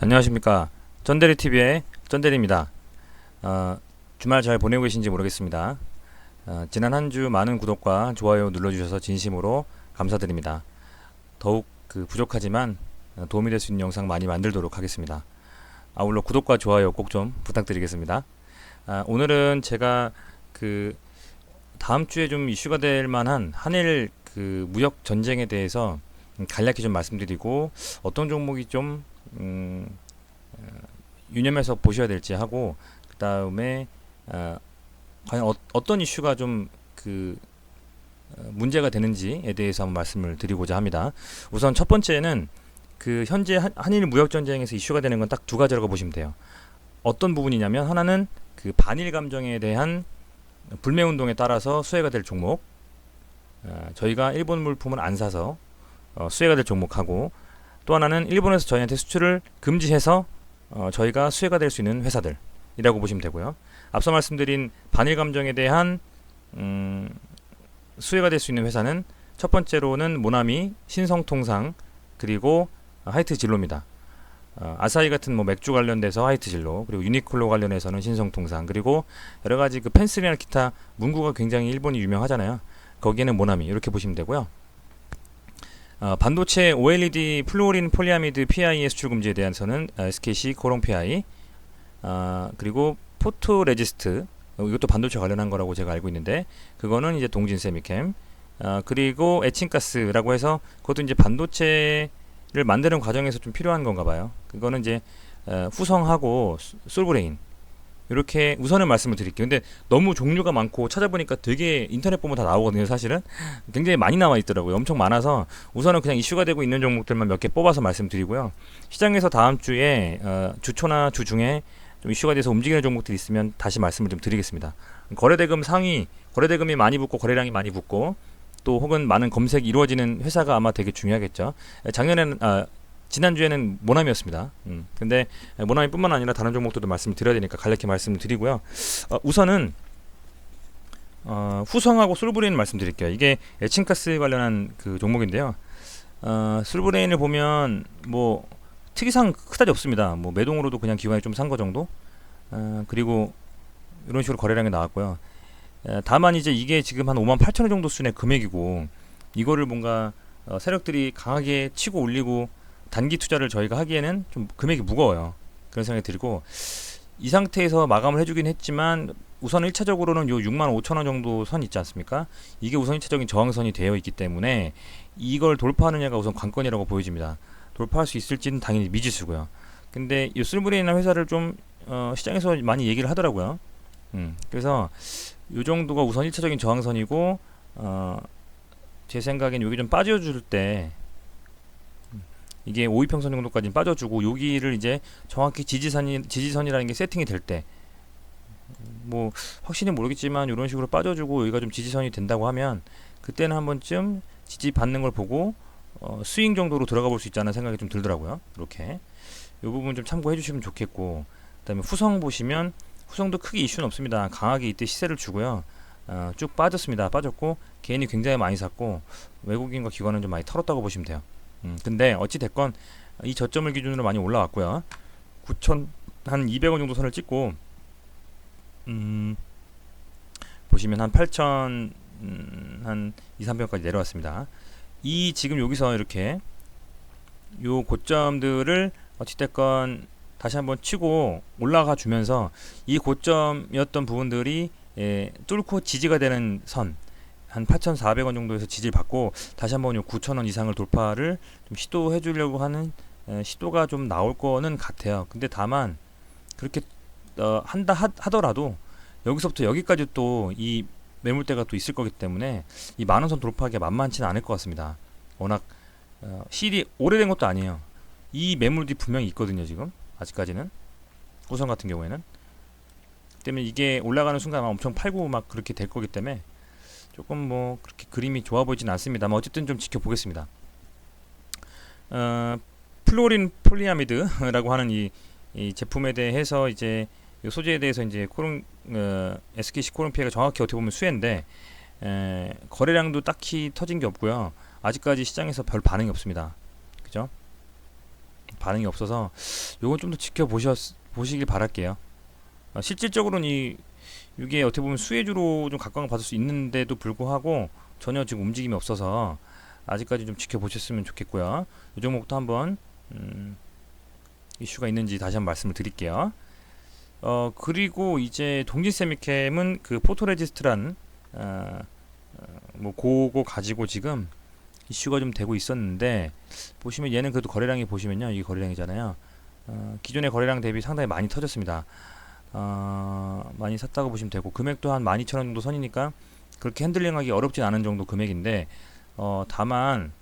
안녕하십니까. 쩐대리TV의 쩐대리입니다. 주말 잘 보내고 계신지 모르겠습니다. 지난 한 주 많은 구독과 좋아요 눌러주셔서 진심으로 감사드립니다. 더욱 부족하지만 도움이 될 수 있는 영상 많이 만들도록 하겠습니다. 아울러 구독과 좋아요 꼭 좀 부탁드리겠습니다. 오늘은 제가 다음 주에 좀 이슈가 될 만한 한일 무역 전쟁에 대해서 간략히 좀 말씀드리고 어떤 종목이 좀 유념해서 보셔야 될지 하고, 그 다음에 과연 어떤 이슈가 좀 문제가 되는지에 대해서 한번 말씀을 드리고자 합니다. 우선 첫 번째는 현재 한일 무역 전쟁에서 이슈가 되는 건 딱 두 가지라고 보시면 돼요. 어떤 부분이냐면, 하나는 반일 감정에 대한 불매 운동에 따라서 수혜가 될 종목, 저희가 일본 물품을 안 사서 수혜가 될 종목하고, 또 하나는 일본에서 저희한테 수출을 금지해서 저희가 수혜가 될 수 있는 회사들이라고 보시면 되고요. 앞서 말씀드린 반일 감정에 대한 수혜가 될 수 있는 회사는 첫 번째로는 모나미, 신성통상, 그리고 하이트 진로입니다. 아사히 같은 맥주 관련돼서 하이트 진로, 그리고 유니클로 관련해서는 신성통상, 그리고 여러 가지 펜슬이나 기타 문구가 굉장히 일본이 유명하잖아요. 거기에는 모나미, 이렇게 보시면 되고요. 반도체 OLED 플루오린 폴리아미드 PI의 수출 금지에 대해서는 SKC 코롱 PI, 그리고 포토 레지스트, 이것도 반도체 관련한 거라고 제가 알고 있는데, 그거는 이제 동진 세미캠, 그리고 에칭가스라고 해서 그것도 이제 반도체를 만드는 과정에서 좀 필요한 건가 봐요. 그거는 이제 후성하고 솔브레인, 이렇게 우선은 말씀을 드릴게요. 근데 너무 종류가 많고 찾아보니까 되게 인터넷 보면 다 나오거든요. 사실은 굉장히 많이 나와 있더라고요. 엄청 많아서 우선은 그냥 이슈가 되고 있는 종목들만 몇 개 뽑아서 말씀드리고요. 시장에서 다음 주에 주초나 주중에 좀 이슈가 돼서 움직이는 종목들이 있으면 다시 말씀을 좀 드리겠습니다. 거래대금 상위, 거래대금이 많이 붙고 거래량이 많이 붙고, 또 혹은 많은 검색이 이루어지는 회사가 아마 되게 중요하겠죠. 작년에는 지난주에는 모나미였습니다. 근데 모나미뿐만 아니라 다른 종목들도 말씀을 드려야 되니까 간략히 말씀을 드리고요. 우선은 후성하고 솔브레인 말씀드릴게요. 이게 에칭가스 관련한 종목인데요. 솔브레인을 보면 특이사항 그다지 없습니다. 매동으로도 그냥 기관이 좀 산 거 정도. 그리고 이런 식으로 거래량이 나왔고요. 다만 이제 이게 지금 한 58,000원 정도 수준의 금액이고, 이거를 뭔가 세력들이 강하게 치고 올리고 단기 투자를 저희가 하기에는 좀 금액이 무거워요. 그런 생각이 들고, 이 상태에서 마감을 해주긴 했지만 우선 1차적으로는 요 65,000원 정도 선 있지 않습니까? 이게 우선 1차적인 저항선이 되어 있기 때문에 이걸 돌파하느냐가 우선 관건이라고 보여집니다. 돌파할 수 있을지는 당연히 미지수고요. 근데 이 솔브레인이라는 회사를 좀 시장에서 많이 얘기를 하더라고요. 그래서 요 정도가 우선 1차적인 저항선이고, 제 생각엔 여기 좀 빠져줄 때 이게 5위평선 정도까지 빠져주고, 여기를 이제 정확히 지지선이라는 게 세팅이 될 때, 확실히 모르겠지만 이런 식으로 빠져주고 여기가 좀 지지선이 된다고 하면, 그때는 한 번쯤 지지 받는 걸 보고 스윙 정도로 들어가 볼 수 있다는 생각이 좀 들더라고요. 이렇게 이 부분 좀 참고해 주시면 좋겠고, 그 다음에 후성 보시면, 후성도 크게 이슈는 없습니다. 강하게 이때 시세를 주고요. 쭉 빠졌습니다. 빠졌고 개인이 굉장히 많이 샀고 외국인과 기관은 좀 많이 털었다고 보시면 돼요. 근데 어찌 됐건 이 저점을 기준으로 많이 올라왔고요. 9천 한 200원 정도 선을 찍고, 보시면 한 8천 한 2, 300원까지 내려왔습니다. 이 지금 여기서 이렇게 요 고점들을 어찌됐건 다시 한번 치고 올라가 주면서, 이 고점이었던 부분들이 뚫고 지지가 되는 선 한 8,400원 정도에서 지지를 받고 다시 한번 요 9,000원 이상을 돌파를 좀 시도해 주려고 하는 시도가 좀 나올 거는 같아요. 근데 다만 그렇게 하더라도 여기서부터 여기까지 또 이 매물대가 또 있을 거기 때문에 이 만원선 돌파하기가 만만치는 않을 것 같습니다. 워낙 실이 오래된 것도 아니에요. 이 매물들이 분명히 있거든요. 지금 아직까지는 우선 같은 경우에는, 때문에 이게 올라가는 순간 엄청 팔고 막 그렇게 될 거기 때문에 조금 그렇게 그림이 좋아 보이진 않습니다만, 어쨌든 좀 지켜보겠습니다. 플로린 폴리아미드라고 하는 이 제품에 대해서 이제 이 소재에 대해서 이제 SKC 코롱 피해가 정확히 어떻게 보면 수혜인데, 거래량도 딱히 터진 게 없고요. 아직까지 시장에서 별 반응이 없습니다. 그죠? 반응이 없어서 요건 좀 더 보시길 바랄게요. 실질적으로는 이게 어떻게 보면 수혜주로 좀 각광을 받을 수 있는데도 불구하고 전혀 지금 움직임이 없어서 아직까지 좀 지켜보셨으면 좋겠고요. 이 종목도 한번 이슈가 있는지 다시 한번 말씀을 드릴게요. 그리고 이제 동진세미캠은 그 포토레지스트란 뭐 그거 가지고 지금 이슈가 좀 되고 있었는데, 보시면 얘는 그래도 거래량이 보시면요, 이게 거래량이잖아요. 기존의 거래량 대비 상당히 많이 터졌습니다. 많이 샀다고 보시면 되고, 금액도 한 12,000원 정도 선이니까 그렇게 핸들링하기 어렵진 않은 정도 금액인데, 다만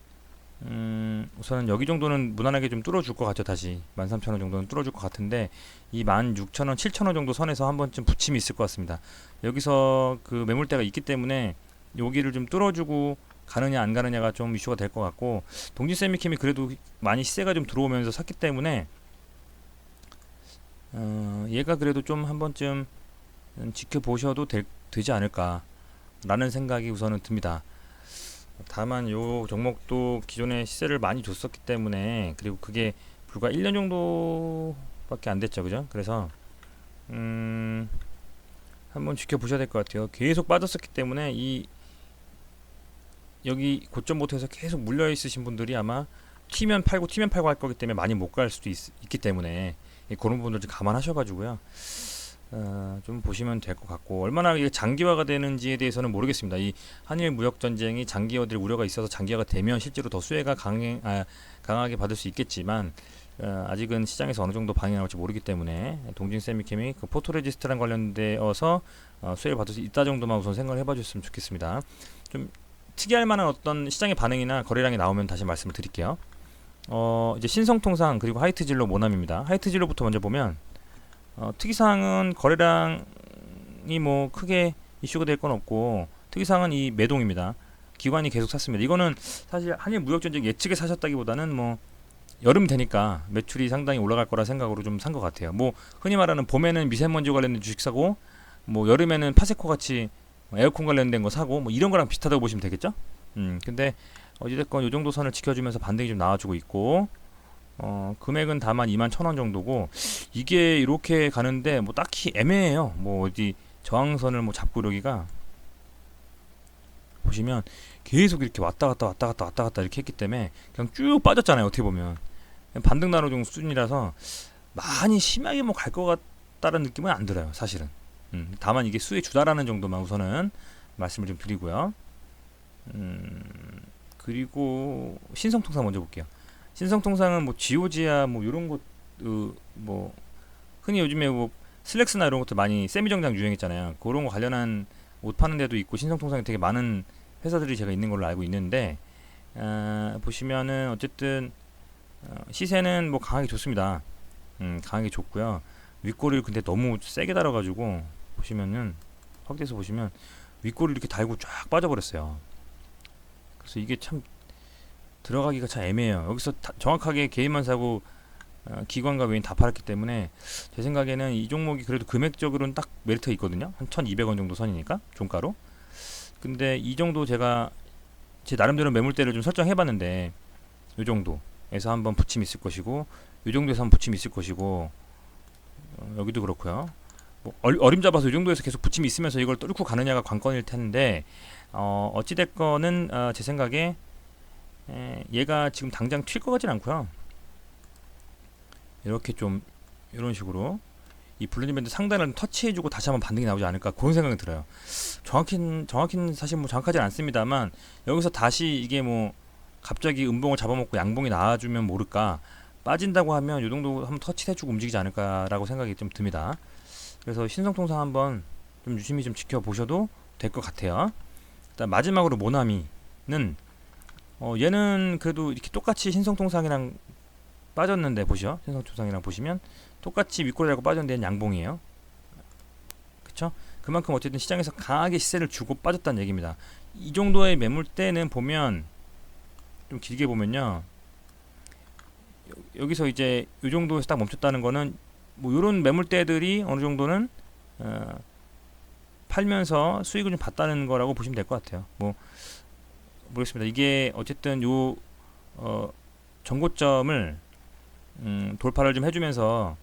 우선은 여기 정도는 무난하게 좀 뚫어줄 것 같죠. 다시 13,000원 정도는 뚫어줄 것 같은데, 이 16,000원, 7,000원 정도 선에서 한 번쯤 부침이 있을 것 같습니다. 여기서 그 매물대가 있기 때문에 여기를 좀 뚫어주고 가느냐 안 가느냐가 좀 이슈가 될 것 같고, 동진세미캠이 그래도 많이 시세가 좀 들어오면서 샀기 때문에 얘가 그래도 좀 한 번쯤 지켜보셔도 되지 않을까 라는 생각이 우선은 듭니다. 다만 요 종목도 기존에 시세를 많이 줬었기 때문에, 그리고 그게 불과 1년 정도밖에 안 됐죠, 그죠? 그래서 한번 지켜보셔야 될 것 같아요. 계속 빠졌었기 때문에 여기 고점부터 해서 계속 물려 있으신 분들이 아마 튀면 팔고 할 거기 때문에 많이 못 갈 수도 있기 때문에, 그런 부분들 좀 감안하셔가지고요. 좀 보시면 될 것 같고, 얼마나 이게 장기화가 되는지에 대해서는 모르겠습니다. 이 한일 무역 전쟁이 장기화될 우려가 있어서 장기화가 되면 실제로 더 수혜가 강하게 받을 수 있겠지만, 아직은 시장에서 어느 정도 반응이 나올지 모르기 때문에 동진세미캠이 그 포토레지스트랑 관련되어서 수혜를 받을 수 있다 정도만 우선 생각을 해봐 주셨으면 좋겠습니다. 좀 특이할 만한 어떤 시장의 반응이나 거래량이 나오면 다시 말씀을 드릴게요. 이제 신성통상 그리고 하이트진로 모남입니다. 하이트진로부터 먼저 보면, 특이사항은 거래량이 뭐 크게 이슈가 될 건 없고, 특이사항은 이 매동입니다. 기관이 계속 샀습니다. 이거는 사실 한일 무역전쟁 예측에 사셨다기보다는 뭐 여름 되니까 매출이 상당히 올라갈 거라 생각으로 좀 산 것 같아요. 뭐 흔히 말하는 봄에는 미세먼지 관련된 주식 사고, 뭐 여름에는 파세코 같이 에어컨 관련된 거 사고, 뭐 이런 거랑 비슷하다고 보시면 되겠죠. 근데 어찌됐건 요 정도 선을 지켜주면서 반등이 좀 나와주고 있고, 금액은 다만 21,000원 정도고, 이게 이렇게 가는데 뭐 딱히 애매해요. 뭐 어디 저항선을 뭐 잡고 이러기가, 보시면 계속 이렇게 왔다 갔다 이렇게 했기 때문에 그냥 쭉 빠졌잖아요. 어떻게 보면 반등 나노종 수준이라서 많이 심하게 뭐 갈 것 같다는 느낌은 안 들어요, 사실은. 다만 이게 수혜 주다라는 정도만 우선은 말씀을 좀 드리고요. 그리고 신성통상 먼저 볼게요. 신성통상은 뭐 지오지아 뭐 이런 것, 뭐 흔히 요즘에 뭐 슬랙스나 이런 것도 많이 세미정장 유행했잖아요. 그런 거 관련한 옷 파는 데도 있고, 신성통상에 되게 많은 회사들이 제가 있는 걸로 알고 있는데, 보시면은 어쨌든 시세는 뭐 강하게 좋습니다. 강하게 좋고요. 윗꼬리를 근데 너무 세게 달아가지고, 보시면은 확대해서 보시면 윗꼬리 이렇게 달고 쫙 빠져버렸어요. 그래서 이게 참 들어가기가 참 애매해요. 여기서 정확하게 개인만 사고 기관과 외인 다 팔았기 때문에, 제 생각에는 이 종목이 그래도 금액적으로는 딱 메리트가 있거든요. 한 1,200원 정도 선이니까 종가로. 근데 이 정도 제가 제 나름대로 매물대를 좀 설정해봤는데, 이 정도에서 한번 부침이 있을 것이고, 이 정도에서 한번 부침이 있을 것이고, 여기도 그렇고요. 뭐 어림잡아서 이 정도에서 계속 부침이 있으면서 이걸 뚫고 가느냐가 관건일 텐데, 어찌됐건은 제 생각에 얘가 지금 당장 튈 것 같진 않고요. 이렇게 좀 이런 식으로 이 블루진 밴드 상단을 터치해주고 다시 한번 반등이 나오지 않을까, 그런 생각이 들어요. 정확히는 사실 뭐 정확하진 않습니다만, 여기서 다시 이게 뭐 갑자기 음봉을 잡아먹고 양봉이 나와주면 모를까, 빠진다고 하면 이 정도 한번 터치해주고 움직이지 않을까라고 생각이 좀 듭니다. 그래서 신성통상 한번 좀 유심히 좀 지켜보셔도 될 것 같아요. 일단 마지막으로 모나미는, 얘는 그래도 이렇게 똑같이 신성통상이랑 빠졌는데, 보시죠. 신성통상이랑 보시면 똑같이 윗꼬리 달고 빠졌는데 얘는 양봉이에요. 그쵸? 그만큼 어쨌든 시장에서 강하게 시세를 주고 빠졌다는 얘기입니다. 이 정도의 매물대는 보면, 좀 길게 보면요, 여기서 이제 이 정도에서 딱 멈췄다는 거는 뭐 요런 매물대들이 어느 정도는 팔면서 수익을 좀 봤다는 거라고 보시면 될 것 같아요. 뭐 모르겠습니다. 이게 어쨌든 요 전고점을 돌파를 좀 해주면서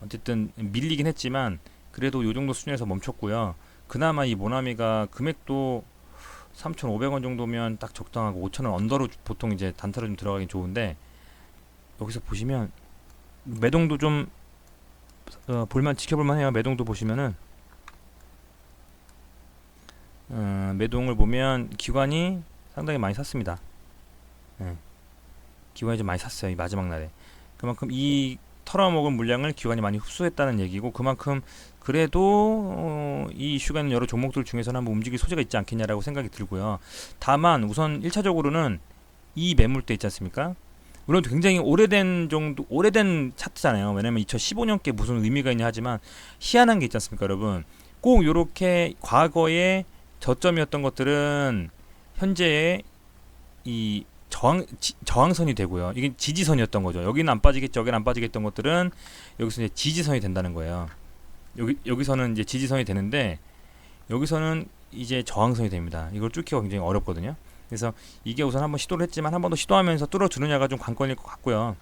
어쨌든 밀리긴 했지만 그래도 요 정도 수준에서 멈췄고요. 그나마 이 모나미가 금액도 3,500원 정도면 딱 적당하고 5,000원 언더로 보통 이제 단타로 좀 들어가긴 좋은데, 여기서 보시면 매동도 좀 볼만 지켜볼만 해요. 매동도 보시면은 매동을 보면 기관이 상당히 많이 샀습니다. 예, 기관이 좀 많이 샀어요. 이 마지막 날에. 그만큼 이 털어먹은 물량을 기관이 많이 흡수했다는 얘기고, 그만큼 그래도 이 이슈가 있는 여러 종목들 중에서는 한번 움직일 소지가 있지 않겠냐라고 생각이 들고요. 다만 우선 1차적으로는 이 매물대 있지 않습니까? 물론 굉장히 오래된 차트잖아요. 왜냐면 2015년께 무슨 의미가 있냐 하지만 희한한 게 있지 않습니까, 여러분? 꼭 요렇게 과거에 저점이었던 것들은 현재의 이 저항선이 되고요. 이게 지지선이었던 거죠. 여기는 안 빠지겠죠. 여기는 안 빠지겠던 것들은 여기서 이제 지지선이 된다는 거예요. 여기서는 이제 지지선이 되는데, 여기서는 이제 저항선이 됩니다. 이걸 뚫기가 굉장히 어렵거든요. 그래서 이게 우선 한번 시도를 했지만 한 번 더 시도하면서 뚫어주느냐가 좀 관건일 것 같고요.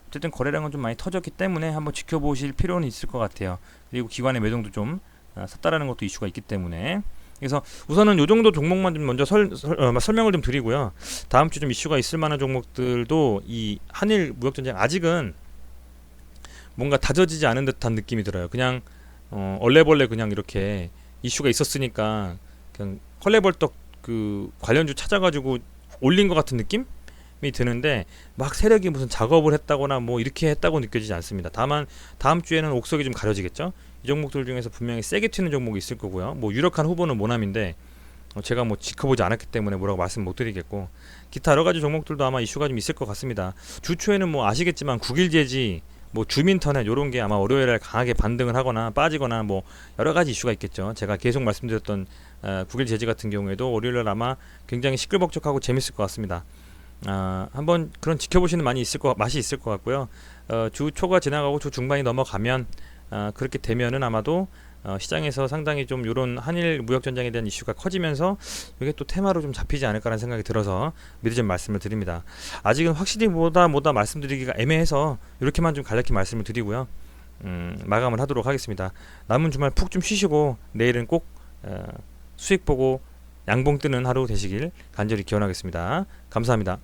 어쨌든 거래량은 좀 많이 터졌기 때문에 한번 지켜보실 필요는 있을 것 같아요. 그리고 기관의 매동도 좀 샀다라는 것도 이슈가 있기 때문에, 그래서 우선은 요 정도 종목만 좀 먼저 설명을 좀 드리고요. 다음 주 좀 이슈가 있을 만한 종목들도, 이 한일 무역 전쟁 아직은 뭔가 다져지지 않은 듯한 느낌이 들어요. 그냥 얼레벌레 그냥 이렇게 이슈가 있었으니까 그냥 헐레벌떡 그 관련주 찾아가지고 올린 것 같은 느낌이 드는데, 막 세력이 무슨 작업을 했다거나 뭐 이렇게 했다고 느껴지지 않습니다. 다만 다음 주에는 옥석이 좀 가려지겠죠. 이 종목들 중에서 분명히 세게 튀는 종목이 있을 거고요. 뭐 유력한 후보는 모남인데 제가 뭐 지켜보지 않았기 때문에 뭐라고 말씀 못 드리겠고, 기타 여러 가지 종목들도 아마 이슈가 좀 있을 것 같습니다. 주초에는 뭐 아시겠지만 국일제지, 뭐 주민터넷 요런 게 아마 월요일에 강하게 반등을 하거나 빠지거나 뭐 여러 가지 이슈가 있겠죠. 제가 계속 말씀드렸던 국일제지 같은 경우에도 월요일날 아마 굉장히 시끌벅적하고 재밌을 것 같습니다. 한번 그런 지켜보시는 맛이 있을 것 같고요. 주 초가 지나가고 주 중반이 넘어가면 그렇게 되면은 아마도 시장에서 상당히 좀 이런 한일 무역 전쟁에 대한 이슈가 커지면서 이게 또 테마로 좀 잡히지 않을까라는 생각이 들어서 미리 좀 말씀을 드립니다. 아직은 확실히 뭐다 말씀드리기가 애매해서 이렇게만 좀 간략히 말씀을 드리고요. 마감을 하도록 하겠습니다. 남은 주말 푹 좀 쉬시고 내일은 꼭 수익 보고 양봉 뜨는 하루 되시길 간절히 기원하겠습니다. 감사합니다.